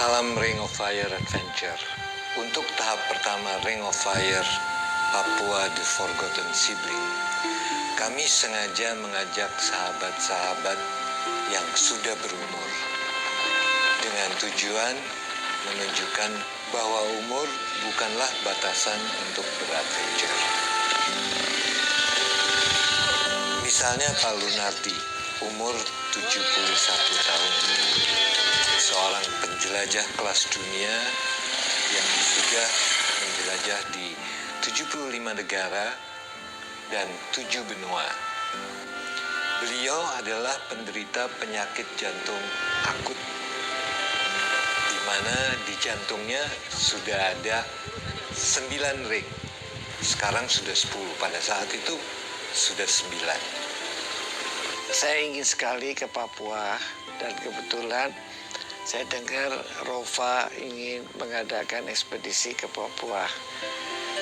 Salam Ring of Fire Adventure. Untuk tahap pertama Ring of Fire Papua The Forgotten Sibling, kami sengaja mengajak sahabat-sahabat yang sudah berumur dengan tujuan menunjukkan bahwa umur bukanlah batasan untuk beradventure. Misalnya Pak Lunardi, umur 71 tahun, seorang penjelajah kelas dunia yang sudah menjelajah di 75 negara dan 7 benua. Beliau adalah penderita penyakit jantung akut, di mana di jantungnya sudah ada 9 ring. Sekarang sudah 10, pada saat itu sudah 9. Saya ingin sekali ke Papua dan kebetulan saya dengar Rova ingin mengadakan ekspedisi ke Papua.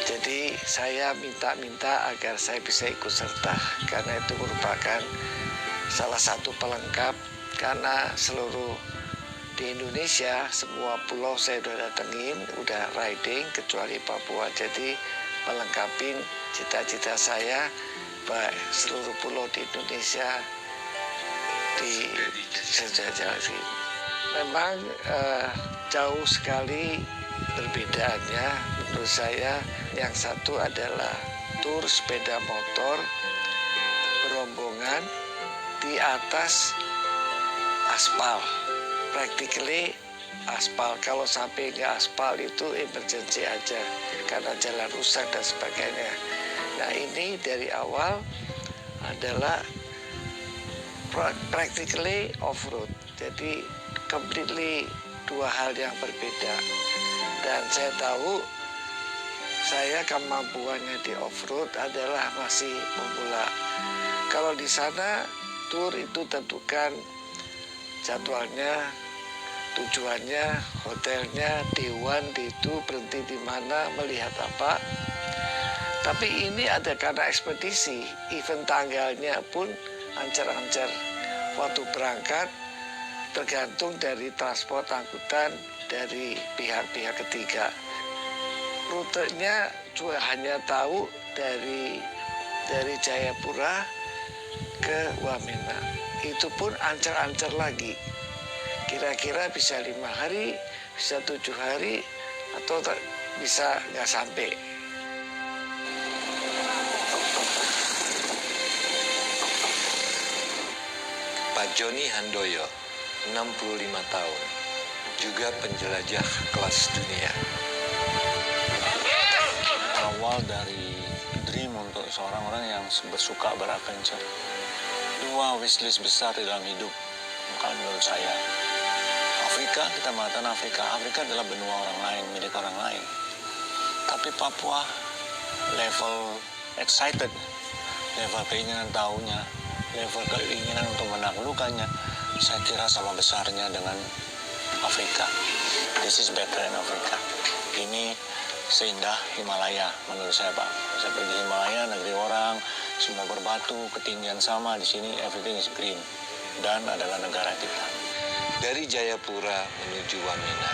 Jadi saya minta agar saya bisa ikut serta karena itu merupakan salah satu pelengkap, karena seluruh di Indonesia semua pulau saya udah datengin, udah riding kecuali Papua. Jadi melengkapi cita-cita saya bahwa seluruh pulau di Indonesia dijelajahi. Memang jauh sekali perbedaannya menurut saya. Yang satu adalah tur sepeda motor berombongan di atas aspal, practically aspal. Kalau sampai nggak aspal itu emergency aja karena jalan rusak dan sebagainya. Nah ini dari awal adalah practically off-road, jadi completely dua hal yang berbeda. Dan saya tahu saya kemampuannya di off-road adalah masih pemula. Kalau di sana tur itu tentukan jadwalnya, tujuannya, hotelnya, Dewan itu berhenti di mana, melihat apa. Tapi ini ada karena ekspedisi, event tanggalnya pun ancar-ancar. Waktu berangkat tergantung dari transport angkutan dari pihak-pihak ketiga. Rutenya juga hanya tahu dari Jayapura ke Wamena. Itu pun ancar-ancar lagi. Kira-kira bisa 5 hari, bisa 7 hari, atau bisa nggak sampai. Pak Joni Handoyo, 65 tahun, juga penjelajah kelas dunia. Awal dari dream untuk seorang orang yang bersuka beradventure. 2 wishlist besar di dalam hidup, kalau menurut saya. Afrika, kita mengatakan Afrika adalah benua orang lain, milik orang lain. Tapi Papua, level excited, level keinginan tahunya, level keinginan untuk menaklukkannya, saya kira sama besarnya dengan Afrika. This is better in Afrika. Ini seindah Himalaya menurut saya, Pak. Saya pergi Himalaya, negeri orang, semua berbatu, ketinggian sama. Di sini everything is green, dan adalah negara kita. Dari Jayapura menuju Wamena,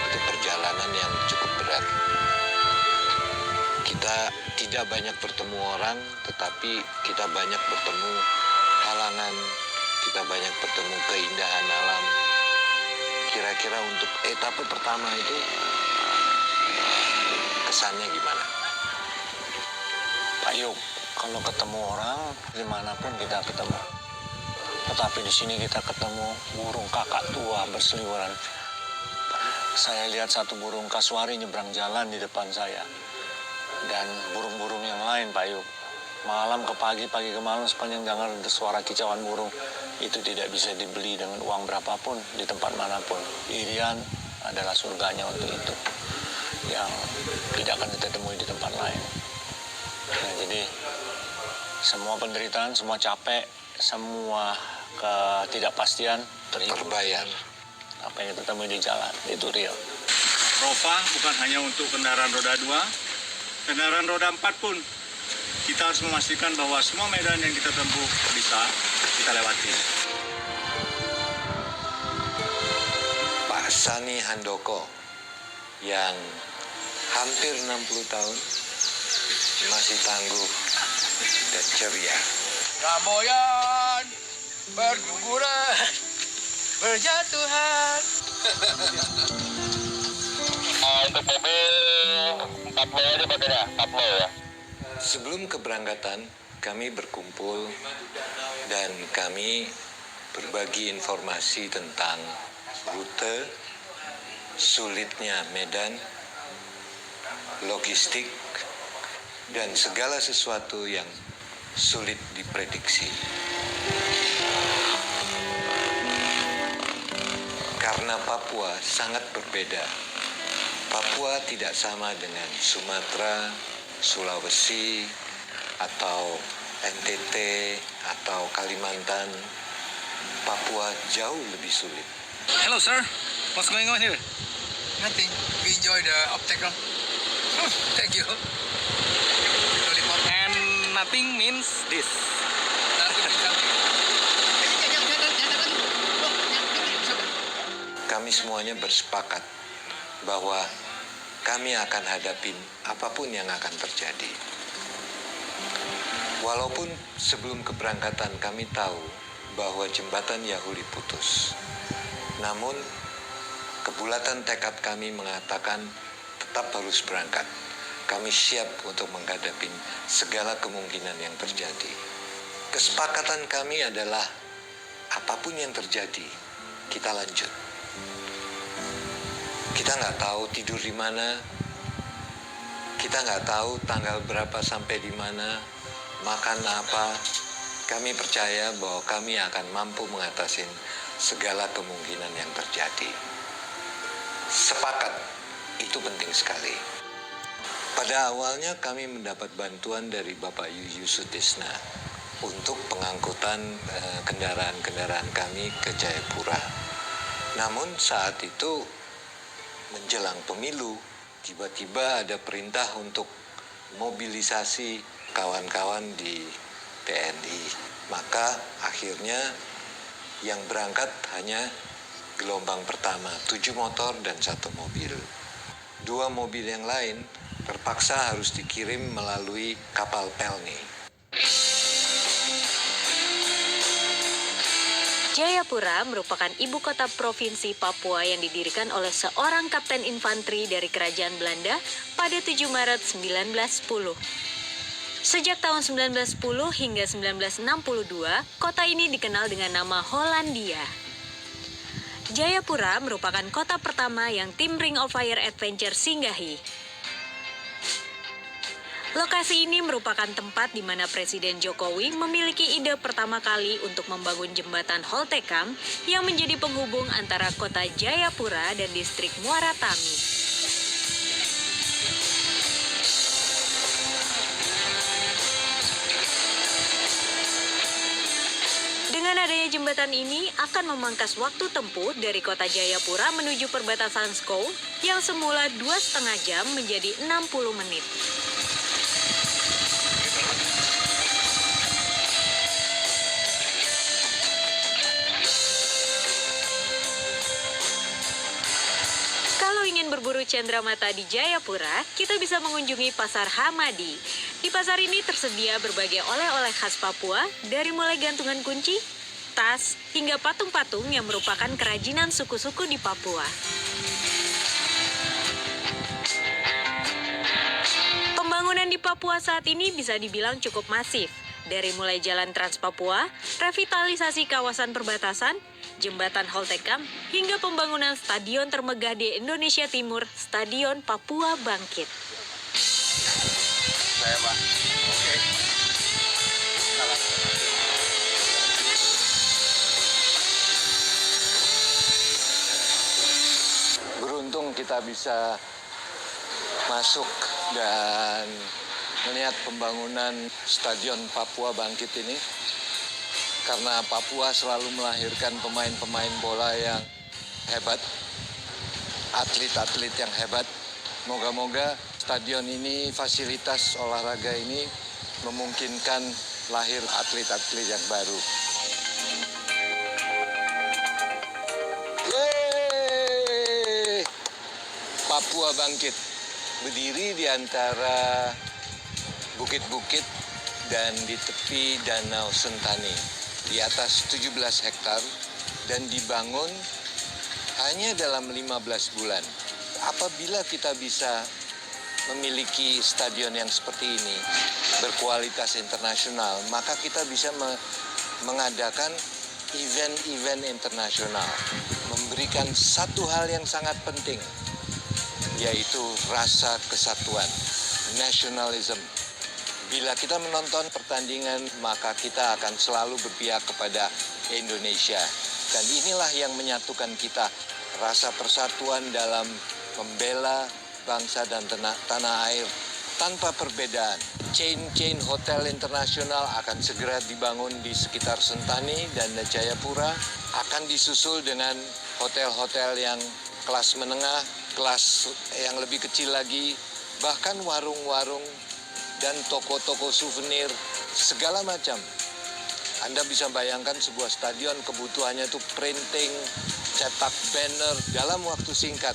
itu perjalanan yang cukup berat. Kita tidak banyak bertemu orang, tetapi kita banyak bertemu halangan, kita banyak bertemu keindahan alam. Kira-kira untuk etapa pertama itu kesannya gimana? Pak Yuk, kalau ketemu orang dimanapun kita ketemu. Tetapi di sini kita ketemu burung kakak tua berseliweran. Saya lihat satu burung kasuari nyebrang jalan di depan saya. Dan burung-burung yang lain, Pak Yuk. Malam ke pagi, pagi ke malam, sepanjang dengar suara kicauan burung. Itu tidak bisa dibeli dengan uang berapapun di tempat manapun. Irian adalah surganya untuk itu, yang tidak akan kita temui di tempat lain. Nah, jadi semua penderitaan, semua capek, semua ketidakpastian Terbayar. apa yang kita temui di jalan, itu real. Rova bukan hanya untuk kendaraan roda 2, kendaraan roda 4 pun kita harus memastikan bahwa semua medan yang kita tempuh bisa kita lewati. Pas Sani Handoko yang hampir 60 tahun masih tangguh dan ceria. Ramboyan berguguran berjatuhan. Untuk mobil 40 aja pakai dah, 40 ya. Sebelum keberangkatan, kami berkumpul dan kami berbagi informasi tentang rute, sulitnya medan, logistik, dan segala sesuatu yang sulit diprediksi. Karena Papua sangat berbeda. Papua tidak sama dengan Sumatera, Sulawesi, atau NTT, atau Kalimantan. Papua jauh lebih sulit. Hello sir, what's going on here? Nothing. We enjoy the obstacle. Thank you. Lollipop. And nothing means this. Nothing is something. Kami semuanya bersepakat bahwa kami akan hadapin apapun yang akan terjadi. Walaupun sebelum keberangkatan kami tahu bahwa jembatan Yahuli putus. Namun, kebulatan tekad kami mengatakan tetap harus berangkat. Kami siap untuk menghadapi segala kemungkinan yang terjadi. Kesepakatan kami adalah apapun yang terjadi, kita lanjut. Kita nggak tahu tidur di mana, kita nggak tahu tanggal berapa sampai di mana, makan apa. Kami percaya bahwa kami akan mampu mengatasi segala kemungkinan yang terjadi. Sepakat, itu penting sekali. Pada awalnya kami mendapat bantuan dari Bapak Yuyu Sutisna untuk pengangkutan kendaraan-kendaraan kami ke Jayapura. Namun saat itu menjelang pemilu, tiba-tiba ada perintah untuk mobilisasi kawan-kawan di TNI. Maka akhirnya yang berangkat hanya gelombang pertama, 7 motor dan 1 mobil. 2 mobil yang lain terpaksa harus dikirim melalui kapal Pelni. Jayapura merupakan ibu kota provinsi Papua yang didirikan oleh seorang kapten infanteri dari Kerajaan Belanda pada 7 Maret 1910. Sejak tahun 1910 hingga 1962, kota ini dikenal dengan nama Hollandia. Jayapura merupakan kota pertama yang tim Ring of Fire Adventure singgahi. Lokasi ini merupakan tempat di mana Presiden Jokowi memiliki ide pertama kali untuk membangun jembatan Holtekam yang menjadi penghubung antara kota Jayapura dan distrik Muara Tami. Dengan adanya jembatan ini akan memangkas waktu tempuh dari kota Jayapura menuju perbatasan Skou yang semula 2,5 jam menjadi 60 menit. Berburu cendramata di Jayapura, kita bisa mengunjungi Pasar Hamadi. Di pasar ini tersedia berbagai oleh-oleh khas Papua, dari mulai gantungan kunci, tas, hingga patung-patung yang merupakan kerajinan suku-suku di Papua. Pembangunan di Papua saat ini bisa dibilang cukup masif. Dari mulai jalan Trans Papua, revitalisasi kawasan perbatasan, jembatan Holtekam, hingga pembangunan stadion termegah di Indonesia Timur, Stadion Papua Bangkit. Saya Pak. Oke. Beruntung kita bisa masuk dan melihat pembangunan Stadion Papua Bangkit ini. Karena Papua selalu melahirkan pemain-pemain bola yang hebat, atlet-atlet yang hebat. Moga-moga stadion ini, fasilitas olahraga ini memungkinkan lahir atlet-atlet yang baru. Yeay! Papua Bangkit berdiri di antara bukit-bukit dan di tepi Danau Sentani di atas 17 hektar dan dibangun hanya dalam 15 bulan. Apabila kita bisa memiliki stadion yang seperti ini berkualitas internasional, maka kita bisa mengadakan event-event internasional, memberikan satu hal yang sangat penting, yaitu rasa kesatuan, nasionalisme. Bila kita menonton pertandingan, maka kita akan selalu berpihak kepada Indonesia. Dan inilah yang menyatukan kita, rasa persatuan dalam membela bangsa dan tanah air tanpa perbedaan. Chain hotel internasional akan segera dibangun di sekitar Sentani dan Jayapura, akan disusul dengan hotel-hotel yang kelas menengah, kelas yang lebih kecil lagi, bahkan warung-warung dan toko-toko souvenir, segala macam. Anda bisa bayangkan sebuah stadion kebutuhannya itu printing, cetak banner dalam waktu singkat.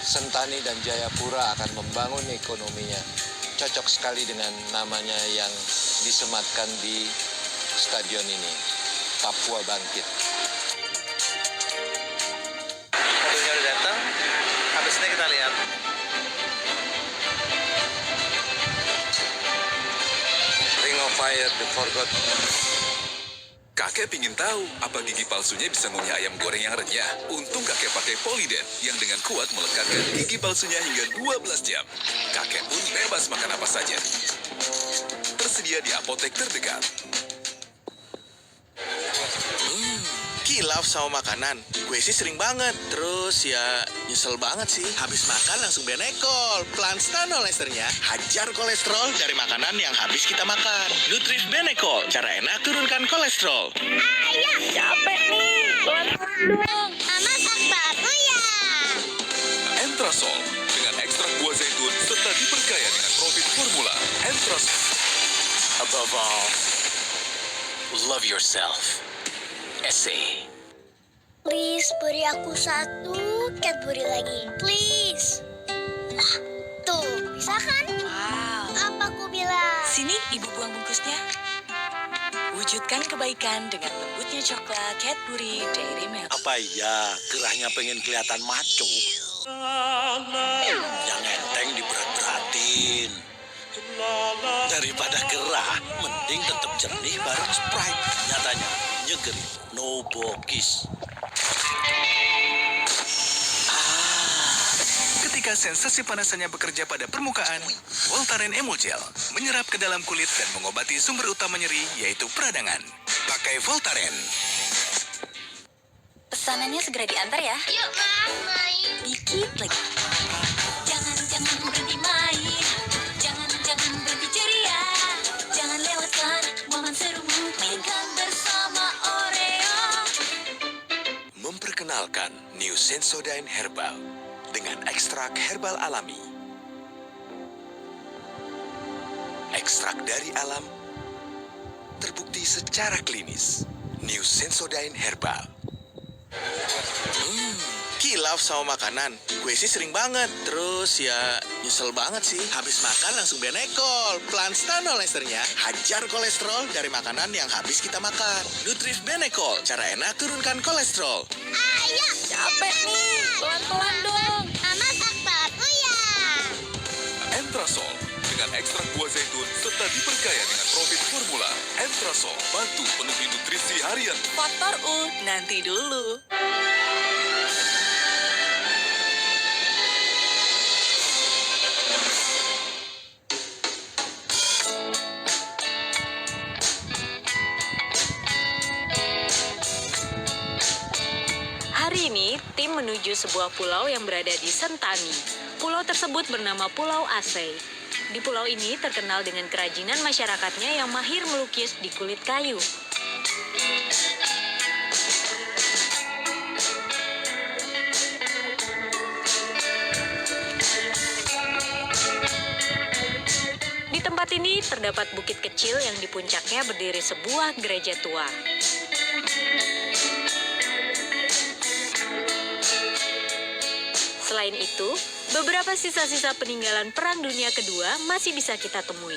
Sentani dan Jayapura akan membangun ekonominya. Cocok sekali dengan namanya yang disematkan di stadion ini, Papua Bangkit. Mobilnya udah datang, habis ini kita lihat. Ring of Fire, The Forgotten. Kakek pingin tahu apa gigi palsunya bisa ngunyah ayam goreng yang renyah. Untung kakek pakai Poliden yang dengan kuat melekatkan gigi palsunya hingga 12 jam. Kakek pun bebas makan apa saja. Tersedia di apotek terdekat. Kilaf sama makanan, gue sih sering banget. Terus ya nyesel banget sih. Habis makan langsung Benekol. Planstanol esternya hajar kolesterol dari makanan yang habis kita makan. Nutrif Benekol, cara enak turunkan kolesterol. Ayah, capek nih. Bantuan dong. Mama sepatu ya. Entrasol dengan ekstrak buah zaitun serta diperkaya dengan profit formula. Entrasol. Above all, love yourself. Essay. Please, beri aku satu Cadbury lagi. Please. Ah, tuh, bisa kan? Wow. Apa aku bilang? Sini ibu buang bungkusnya. Wujudkan kebaikan dengan lembutnya coklat Cadbury Dairy Milk. Apa iya gerahnya pengen kelihatan maco? Yang enteng diberat-beratin. Daripada gerah, mending tetap jernih bareng Sprite. Nyatanya nyegerin, no bokis. Ketika sensasi panasannya bekerja pada permukaan, Voltaren Emulgel menyerap ke dalam kulit dan mengobati sumber utama nyeri, yaitu peradangan. Pakai Voltaren. Pesanannya segera diantar ya. Yuk, Mas, main. Dikit lagi. Jangan berhenti main. Jangan berhenti ceria. Jangan lewatkan momen serumu. Mainkan bersama Oreo. Memperkenalkan New Sensodyne Herbal dengan ekstrak herbal alami. Ekstrak dari alam terbukti secara klinis. New Sensodyne Herbal. Kilaf sama makanan, gue sih sering banget. Terus ya nyesel banget sih. Habis makan langsung Benekol. Planstanol esternya hajar kolesterol dari makanan yang habis kita makan. Nutrif Benekol, cara enak turunkan kolesterol. Ayah, Capek nih. Pelan-pelan dong. Mama sepatu ya. Entrasol dengan ekstrak buah zaitun serta diperkaya dengan profit formula. Entrasol bantu penuhi nutrisi harian. Faktor U, nanti dulu. Hari ini, tim menuju sebuah pulau yang berada di Sentani. Pulau tersebut bernama Pulau Aceh. Di pulau ini terkenal dengan kerajinan masyarakatnya yang mahir melukis di kulit kayu. Di tempat ini terdapat bukit kecil yang di puncaknya berdiri sebuah gereja tua. Selain itu, Beberapa sisa-sisa peninggalan Perang Dunia Kedua masih bisa kita temui.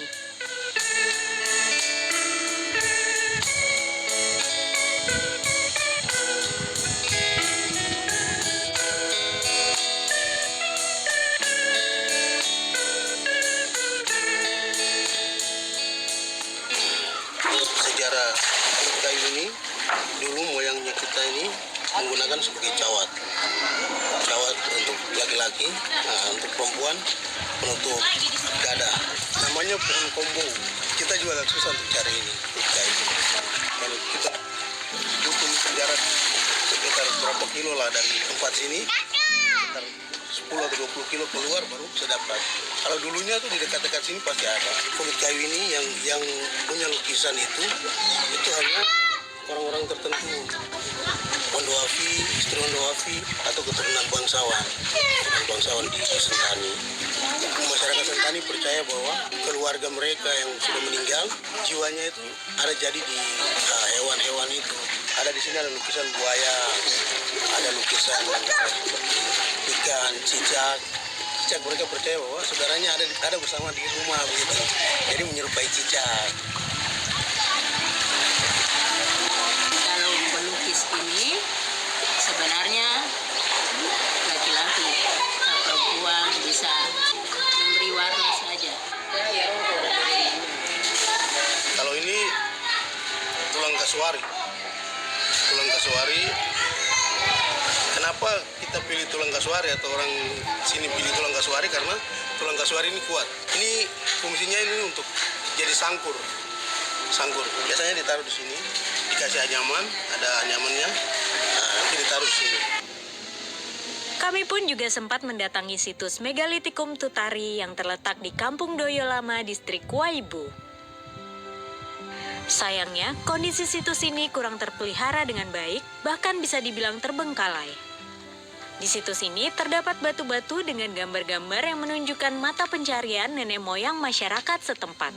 Sejarah kulit kayu ini, dulu moyangnya kita ini menggunakan sebagai cawat. Cawat untuk laki-laki, untuk perempuan penutup dada. Namanya pohon kombo. Kita juga agak susah untuk cari ini kulit kayu. Kalau kita butuh jarak sekitar berapa kilo lah dari tempat sini, sekitar 10 atau 20 kilo keluar baru bisa dapat. Kalau dulunya tuh di dekat-dekat sini pasti ada. Kulit kayu ini yang punya lukisan itu hanya orang-orang tertentu. Wandowafi, istri Wandowafi, atau keturunan bangsawan. Keturunan bangsawan di Sentani. Masyarakat Sentani percaya bahwa keluarga mereka yang sudah meninggal, jiwanya itu ada jadi di hewan-hewan itu. Ada di sini ada lukisan buaya, ada lukisan ikan, cicak. Cicak mereka percaya bahwa saudaranya ada bersama di rumah begitu. Jadi menyerupai cicak. Kalau melukis ini sebenarnya laki-laki, perempuan bisa memberi warna saja. Kalau ini tulang kasuari. Tulang kasuari. Kenapa kita pilih tulang kasuari atau orang sini pilih tulang kasuari? Karena tulang kasuari ini kuat. Ini fungsinya ini untuk jadi sangkur. Sangkur. Biasanya ditaruh di sini, dikasih anyaman, ada anyamannya. Nah, nanti ditaruh di sini. Kami pun juga sempat mendatangi situs Megalitikum Tutari yang terletak di Kampung Doyo Lama, distrik Waibu. Sayangnya, kondisi situs ini kurang terpelihara dengan baik, bahkan bisa dibilang terbengkalai. Di situs ini terdapat batu-batu dengan gambar-gambar yang menunjukkan mata pencarian nenek moyang masyarakat setempat.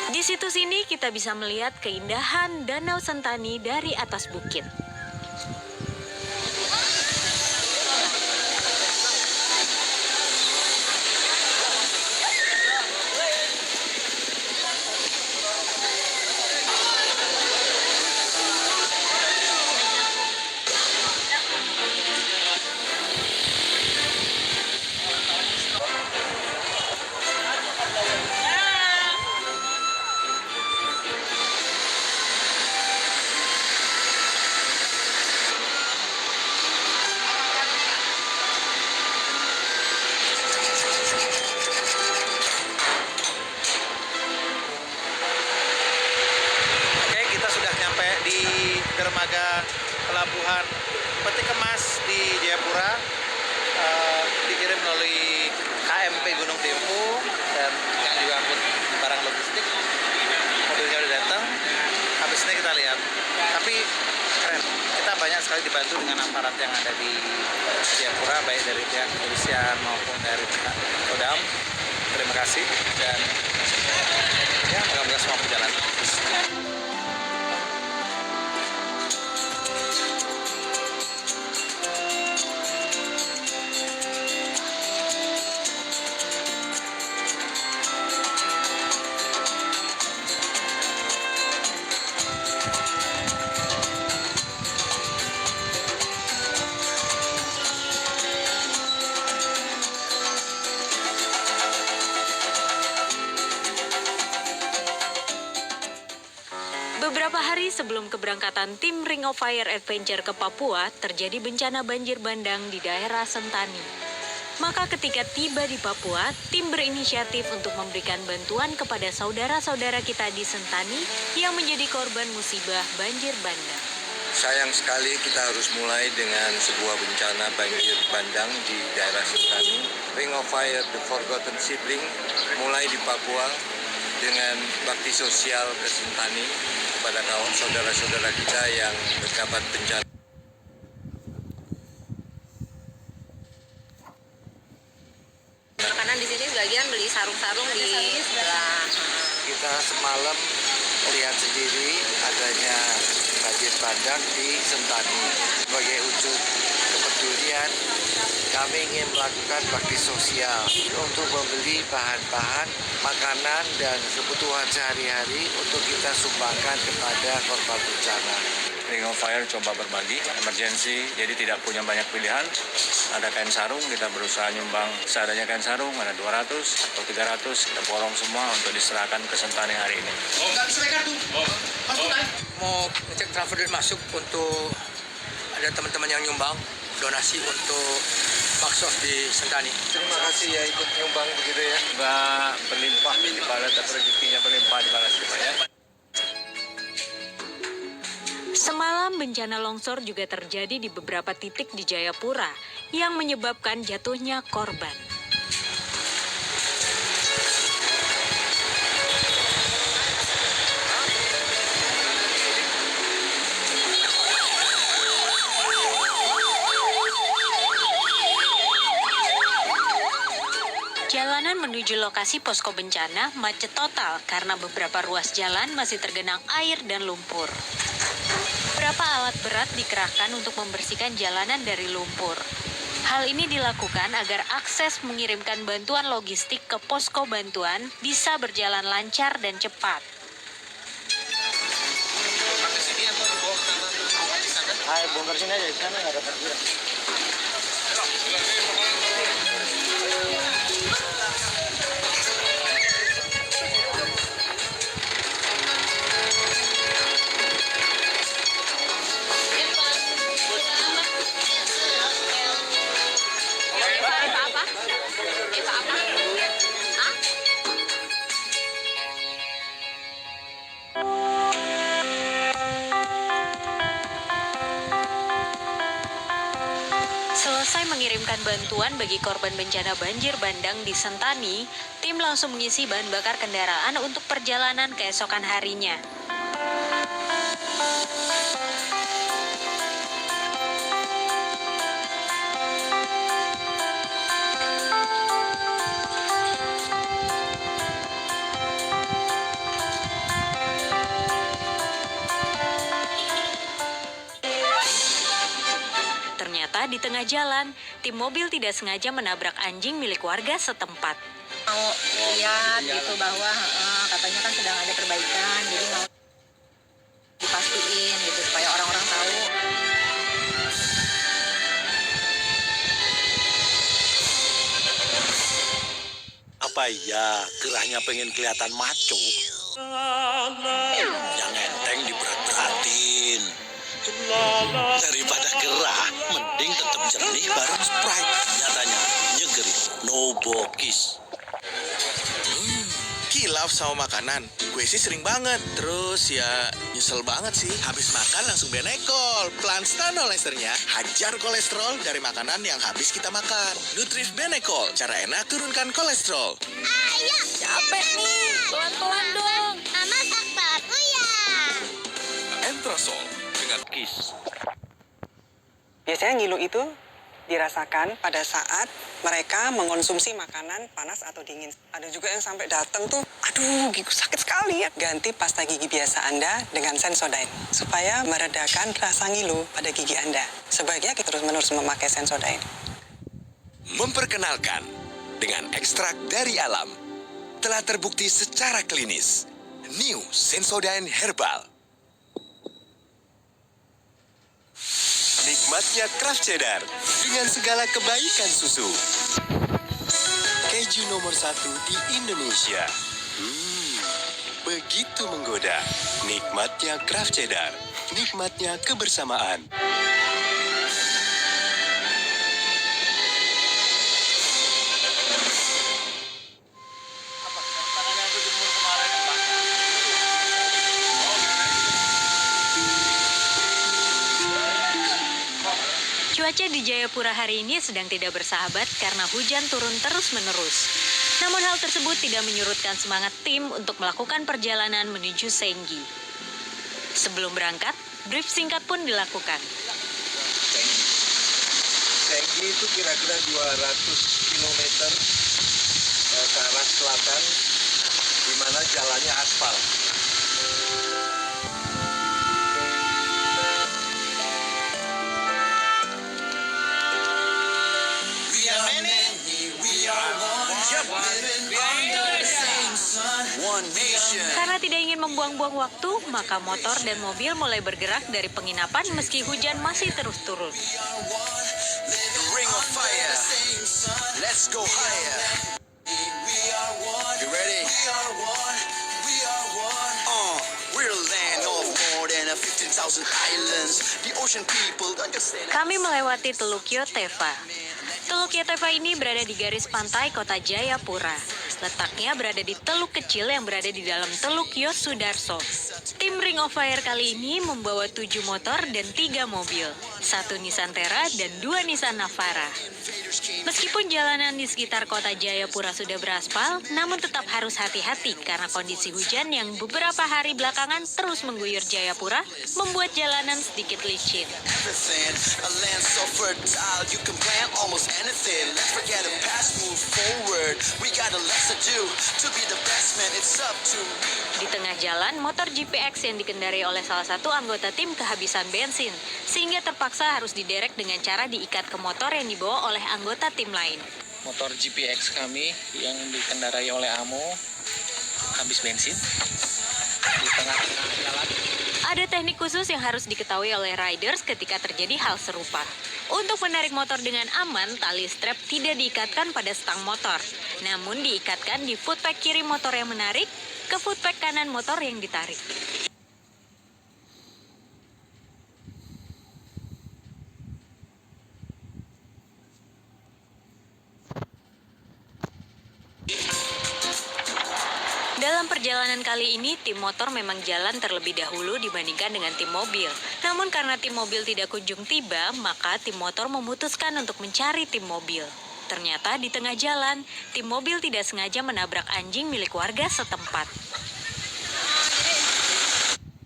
Di situs ini kita bisa melihat keindahan Danau Sentani dari atas bukit. dermaga pelabuhan peti kemas di Jayapura, dikirim melalui KMP Gunung Dempo dan yang juga angkut barang logistik. Mobilnya udah datang, habis ini kita lihat. Tapi keren, kita banyak sekali dibantu dengan aparat yang ada di Jayapura, baik dari pihak kepolisian maupun dari pihak Kodam. Terima kasih dan ya moga-moga semua berjalan. Beberapa hari sebelum keberangkatan tim Ring of Fire Adventure ke Papua, terjadi bencana banjir bandang di daerah Sentani. Maka ketika tiba di Papua, tim berinisiatif untuk memberikan bantuan kepada saudara-saudara kita di Sentani yang menjadi korban musibah banjir bandang. Sayang sekali kita harus mulai dengan sebuah bencana banjir bandang di daerah Sentani. Ring of Fire The Forgotten Sibling mulai di Papua dengan bakti sosial ke Sentani kepada kawan saudara-saudara kita yang terdapat bencana. Makanan di sini sebagian beli sarung-sarung di sebelah. Kita semalam lihat sendiri adanya banjir bandang di Sentani. Sebagai wujud kepedulian, kami ingin melakukan bakti sosial untuk membeli bahan-bahan makanan dan kebutuhan sehari-hari untuk kita sumbangkan kepada korban bencana. Ring of Fire coba berbagi, emergency, jadi tidak punya banyak pilihan. Ada kain sarung, kita berusaha nyumbang seadanya kain sarung, ada 200 atau 300, kita borong semua untuk diserahkan ke Sentani hari ini. Mau ngecek transfer duit masuk untuk ada teman-teman yang nyumbang donasi untuk baksos di Sentani. Terima kasih ya ikut nyumbang begitu ya. Mbak berlimpah dibalas, rezekinya berlimpah dibalas. Ya. Semalam bencana longsor juga terjadi di beberapa titik di Jayapura yang menyebabkan jatuhnya korban. Jalanan menuju lokasi posko bencana macet total karena beberapa ruas jalan masih tergenang air dan lumpur. Beberapa alat berat dikerahkan untuk membersihkan jalanan dari lumpur. Hal ini dilakukan agar akses mengirimkan bantuan logistik ke posko bantuan bisa berjalan lancar dan cepat. Bongkar sini aja, di sana nggak ada parkiran. Selesai mengirimkan bantuan bagi korban bencana banjir bandang di Sentani, tim langsung mengisi bahan bakar kendaraan untuk perjalanan keesokan harinya. Ternyata di tengah jalan, tim mobil tidak sengaja menabrak anjing milik warga setempat. Mau lihat gitu bahwa katanya kan sedang ada perbaikan, jadi mau dipastiin gitu supaya orang-orang tahu. Apa iya gerahnya pengen kelihatan maco? Yang enteng diberat-beratin. Daripada gerah, mending tetap jernih bareng Sprite. Nyatanya nyegerin, no bokis. Kilaf sama makanan, gue sih sering banget. Terus ya nyesel banget sih. Habis makan langsung benekol. Planstanol esternya hajar kolesterol dari makanan yang habis kita makan. Nutrif Benekol, cara enak turunkan kolesterol. Ayo, Capek nih, pelan-pelan dong. Mama sakit. Uya. Entrasol dengan KIS. Biasanya ngilu itu dirasakan pada saat mereka mengonsumsi makanan panas atau dingin. Ada juga yang sampai datang tuh, aduh gigiku sakit sekali ya. Ganti pasta gigi biasa Anda dengan Sensodyne supaya meredakan rasa ngilu pada gigi Anda. Sebaiknya kita terus-menerus memakai Sensodyne. Memperkenalkan dengan ekstrak dari alam. Telah terbukti secara klinis. New Sensodyne Herbal. Nikmatnya Kraft Cheddar dengan segala kebaikan susu. Keju nomor 1 di Indonesia. Begitu menggoda. Nikmatnya Kraft Cheddar. Nikmatnya kebersamaan. Cuaca di Jayapura hari ini sedang tidak bersahabat karena hujan turun terus-menerus. Namun hal tersebut tidak menyurutkan semangat tim untuk melakukan perjalanan menuju Senggi. Sebelum berangkat, brief singkat pun dilakukan. Senggi itu kira-kira 200 km ke arah selatan, di mana jalannya aspal. Karena tidak ingin membuang-buang waktu, maka motor dan mobil mulai bergerak dari penginapan meski hujan masih terus turun. Ring of fire. Let's go higher. You ready? We're a land of more than 15,000 islands. The ocean people understand. Kami melewati Teluk Yoteva. Teluk Yoteva ini berada di garis pantai kota Jayapura. Letaknya berada di teluk kecil yang berada di dalam Teluk Yosudarso. Tim Ring of Fire kali ini membawa 7 motor dan 3 mobil, 1 Nissan Terra dan 2 Nissan Navara. Meskipun jalanan di sekitar kota Jayapura sudah beraspal, namun tetap harus hati-hati karena kondisi hujan yang beberapa hari belakangan terus mengguyur Jayapura membuat jalanan sedikit licin. Everything, a land so fertile, you can plant almost anything. Let's forget the past, move forward. We got a lot to do to be the best, man. It's up to me. Di tengah jalan, motor GPX yang dikendarai oleh salah satu anggota tim kehabisan bensin, sehingga terpaksa harus diderek dengan cara diikat ke motor yang dibawa oleh anggota tim lain. Motor GPX kami yang dikendarai oleh Amo habis bensin di tengah-tengah jalan. Ada teknik khusus yang harus diketahui oleh riders ketika terjadi hal serupa. Untuk menarik motor dengan aman, tali strap tidak diikatkan pada stang motor, namun diikatkan di footpack kiri motor yang menarik ke footpack kanan motor yang ditarik. Dalam perjalanan kali ini, tim motor memang jalan terlebih dahulu dibandingkan dengan tim mobil. Namun karena tim mobil tidak kunjung tiba, maka tim motor memutuskan untuk mencari tim mobil. Ternyata di tengah jalan, tim mobil tidak sengaja menabrak anjing milik warga setempat.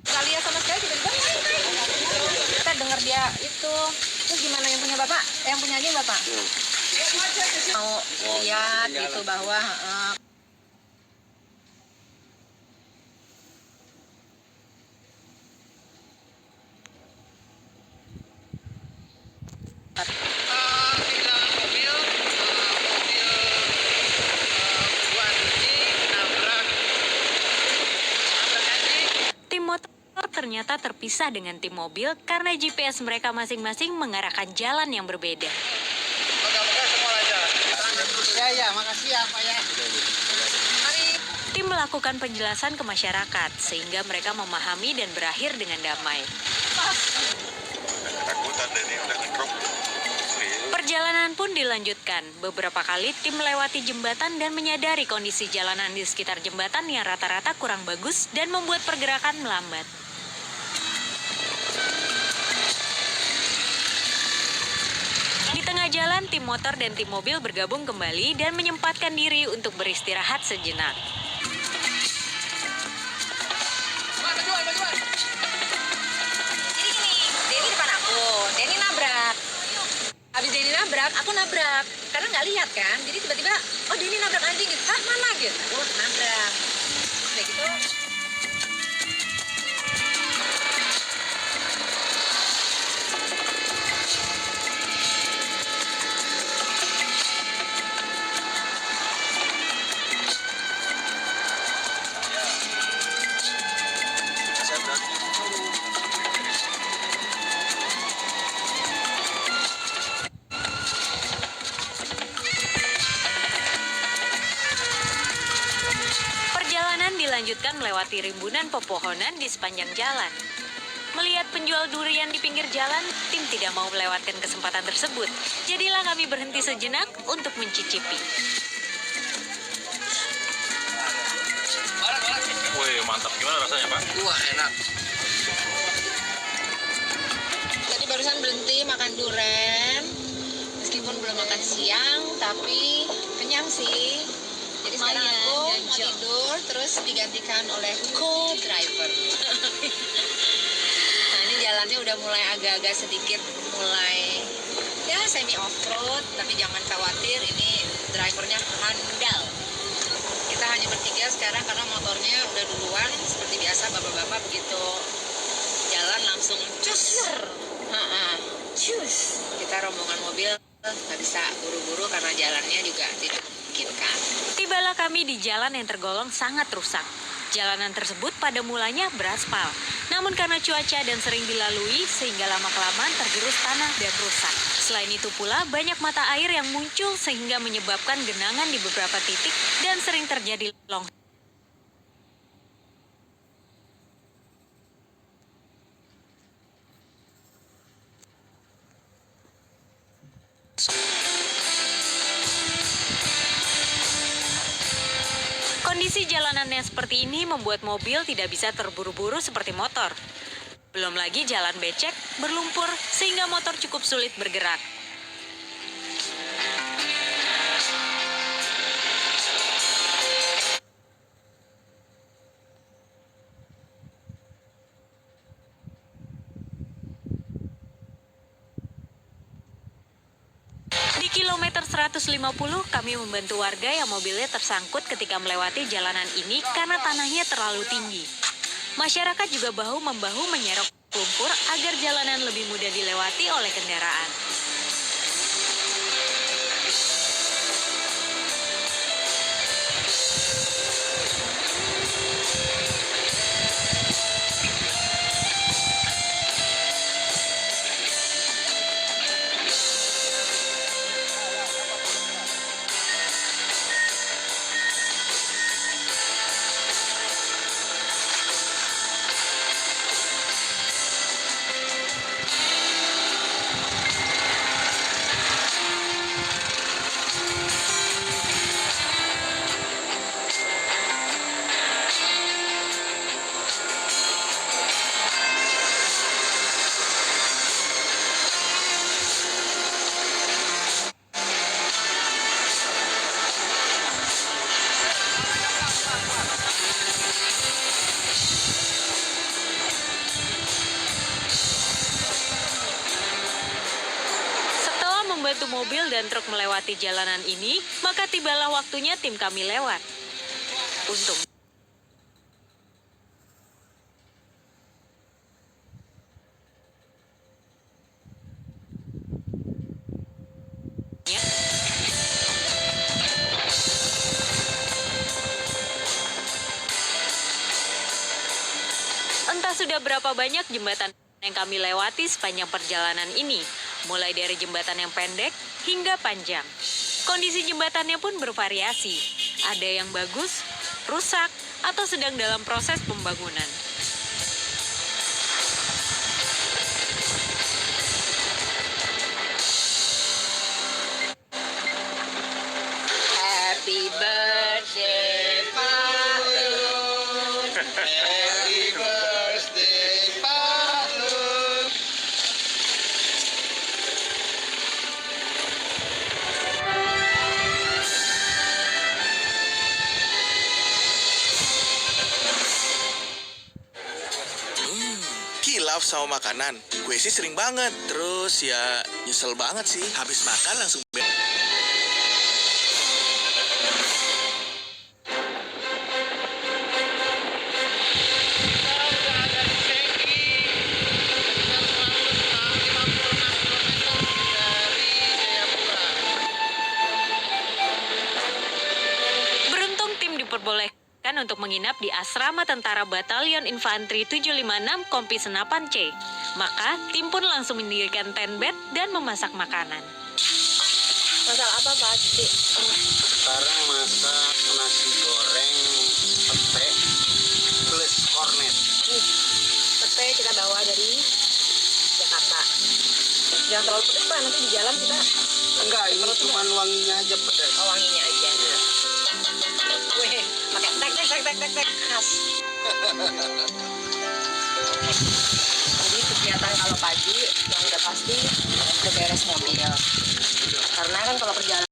Nggak lihat sama sekali, tiba-tiba kita dengar dia itu. Terus gimana yang punya bapak? Yang punya anjing bapak? Mau lihat gitu bahwa Tim motor ternyata terpisah dengan tim mobil karena GPS mereka masing-masing mengarahkan jalan yang berbeda. Moga-moga semua lancar. Ya, makasih ya Pak ya. Tim melakukan penjelasan ke masyarakat sehingga mereka memahami dan berakhir dengan damai. Perjalanan pun dilanjutkan. Beberapa kali tim melewati jembatan dan menyadari kondisi jalanan di sekitar jembatan yang rata-rata kurang bagus dan membuat pergerakan melambat. Di tengah jalan, tim motor dan tim mobil bergabung kembali dan menyempatkan diri untuk beristirahat sejenak. Denny depan aku, Denny nabrak. Habis Denny nabrak, aku nabrak. Karena nggak lihat kan, jadi tiba-tiba, oh Denny nabrak anjing gitu. Hah, mana gitu? Oh, nabrak. Udah gitu. Dilanjutkan melewati rimbunan pepohonan di sepanjang jalan. Melihat penjual durian di pinggir jalan, tim tidak mau melewatkan kesempatan tersebut. Jadilah kami berhenti sejenak untuk mencicipi. Wih, mantap. Gimana rasanya, Pak? Wah, enak. Tadi barusan berhenti makan durian. Meskipun belum makan siang, tapi kenyang sih. Jadi sekarang aku mau tidur, terus digantikan oleh co-driver. Nah, ini jalannya udah mulai agak-agak sedikit mulai ya semi off-road, tapi jangan khawatir, ini drivernya handal. Kita hanya bertiga sekarang karena motornya udah duluan, seperti biasa bapak-bapak begitu jalan langsung cus. Cus. Kita rombongan mobil nggak bisa buru-buru karena jalannya juga tidak gitu kan. Tibalah kami di jalan yang tergolong sangat rusak. Jalanan tersebut pada mulanya beraspal. Namun karena cuaca dan sering dilalui sehingga lama-kelamaan tergerus tanah dan rusak. Selain itu pula banyak mata air yang muncul sehingga menyebabkan genangan di beberapa titik dan sering terjadi longsor. Kondisi jalanan yang seperti ini membuat mobil tidak bisa terburu-buru seperti motor. Belum lagi jalan becek, berlumpur, sehingga motor cukup sulit bergerak. Di kilometer 150, kami membantu warga yang mobilnya tersangkut ketika melewati jalanan ini karena tanahnya terlalu tinggi. Masyarakat juga bahu-membahu menyerok lumpur agar jalanan lebih mudah dilewati oleh kendaraan. Membantu mobil dan truk melewati jalanan ini, maka tibalah waktunya tim kami lewat. Untung entah sudah berapa banyak jembatan yang kami lewati sepanjang perjalanan ini, mulai dari jembatan yang pendek hingga panjang. Kondisi jembatannya pun bervariasi, ada yang bagus, rusak, atau sedang dalam proses pembangunan. Happy birthday, Pak Lun. Happy birthday, Pak Lun. Kilaf sama makanan, gue sih sering banget. Terus ya nyesel banget sih, habis makan langsung Beruntung tim diperbolehkan untuk menginap di asrama tentara Batalion Infanteri 756 Kompi Senapan C. Maka tim pun langsung mendirikan tent bed dan memasak makanan. Masak apa, Pak? Sekarang masak nasi goreng pete plus kornet. Pete kita bawa dari Jakarta. Jangan terlalu pedes, Pak. Nanti di jalan kita... Enggak, ini cuma wanginya aja pedas. Oh, wanginya aja. Iya. Wih, pakai tek khas. Jadi kegiatan kalau pagi yang udah pasti beberes mobil. Karena kan kalau perjalanan